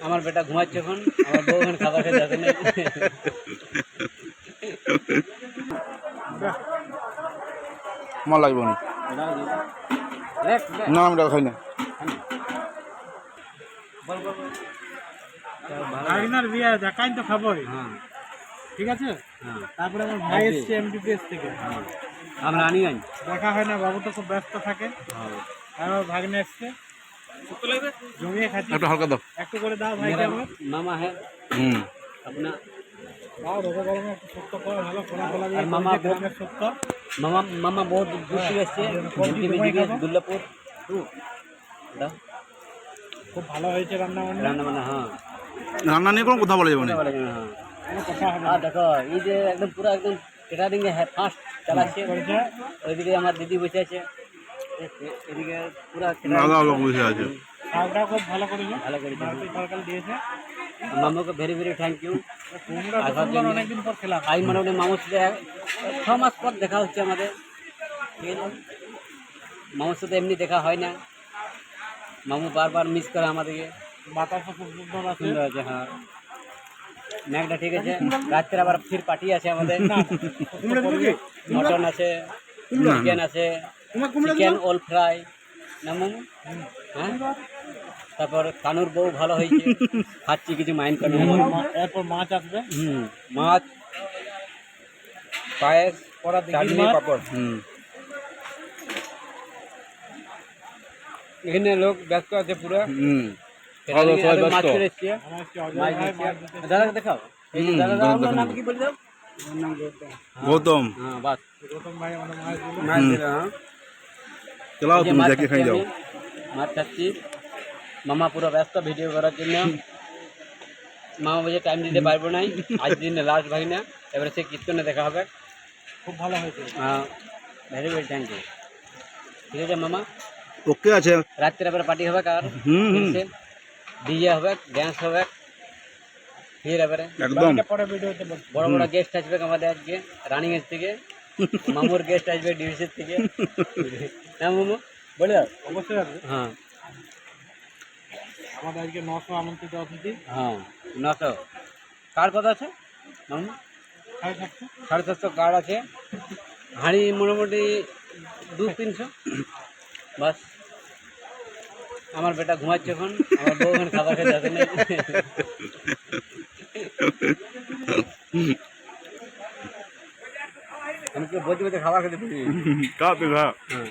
আমার বেটা ঘুমাচ্ছে এখন, আমার বউ এখন খাবার খেতে যাচ্ছে না। আমার লাগবে না, না আমি খাই না। ভাগনার বিয়ে দেখাই তো খাবোই, হ্যাঁ ঠিক আছে। হ্যাঁ তারপরে আমার ভাই এসছে এমবিবিএস থেকে, আমরা আনি গান। দেখা হয় না, বাবু তো খুব ব্যস্ত থাকে। আমার ভাগ্নে এসছে, জমিয়ে খাচ্ছি। একটু হালকা দাও। একটু করে দাও ভাইকে আমার। मामा है अपना, দাও রোদে গরমে একটু শক্ত করে ভালো খোলা খোলা দিয়ে আর মামা করে গ্রামের শক্ত। मामा मामा बहुत दूर से এসেছে দুর্গাপুর। দাও খুব ভালো হয়েছে রান্না বান্না। রান্না বান্না। হ্যাঁ রান্না নিয়ে কোনো কথা বলা যাবে না। হ্যাঁ কোনো কথা হবে না। আর দেখো এই যে একদম পুরো একদম কেটারিং এ ফার্স্ট চালাচ্ছে। করেছে, ওইদিকে আমার দিদি বসে আছে, এদিকে পুরো আলাদা আলাদা বসে আছে। শাকটা খুব ভালো করেছে, ভালো করেছে। নারকেল তরকারি দিয়েছে। মামুকে ভেরি ভেরি থ্যাংক ইউ। কুমড়া তো সুন্দর, অনেকদিন পর খেলাম। আজ মোটামুটি মামুর সাথে 6 মাস পর দেখা হচ্ছে আমাদের। ঠিক আছে, মামুর সাথে এমনি দেখা হয় না, মামু বারবার মিস করে আমাদেরকে। বাতাসও খুব সুন্দর আছে। সুন্দর আছে। হ্যাঁ ম্যাগটা ঠিক আছে। রাত্রে আবার ফির পার্টি আছে আমাদের। মটন আছে, চিকেন আছে, চিকেন অল ফ্রাই না মামু। হ্যাঁ তারপর কানুর বউ ভালো হয়েছে, খাচ্ছি, কিছু মাইন্ড করে না। এরপর মাছ আসবে, মাছ, পায়েস, পরা দেখি চাটনি, পাপড়। এখানে লোক ব্যস্ত আছে পুরো। মাছ চলে এসছে। আমার হচ্ছে অজয় ভাই মাছ দিতে। দাদাকে দেখাও। এই যে দাদা, আপনার নাম কি বলে দাও? গৌতম, হ্যাঁ বাস গৌতম ভাই আমাদের মাছ দিল। মাছ দিল। হ্যাঁ চলাও এই যে তুমি মাছ যাকে খাই খাচ্ছি যাও। আমি, মাছ খাচ্ছি। মামা পুরো ব্যস্ত ভিডিও করার জন্য। মামা বলছে টাইম দিতে পারবো নাই, আজ দিন লাস্ট ভাই না, এবারে সে কীর্তনে দেখা হবে। খুব ভালো হয়েছে। হ্যাঁ ভেরি ভেরি থ্যাংক ইউ। ঠিক আছে মামা, ওকে আছে। রাত্রে এবারে পার্টি হবে, আর ডিজে হবে, ড্যান্স হবে। ফির এবারে একদম এটা পরে ভিডিওতে বলছি। বড় বড় গেস্ট আসবে আমাদের আজকে রানিং এর থেকে। মামুর গেস্ট আসবে ডিভিসির থেকে। হ্যাঁ মামু বলে দাও। অবশ্যই আসবে। হ্যাঁ আমাদের আজকে 900 আমন্ত্রিত অতিথি। হ্যাঁ 900 কার কথা আছে মামু? 750। 750 কার্ড আছে। হাঁড়ি মোটামুটি 200-300 বাস। আমার বেটা ঘুমাচ্ছে এখন, আমার বউ এখন খাবার খেতে যাচ্ছে না। আমি তো বলতে বলতে খাবার খেতে পারি। খা তুই খা। হ্যাঁ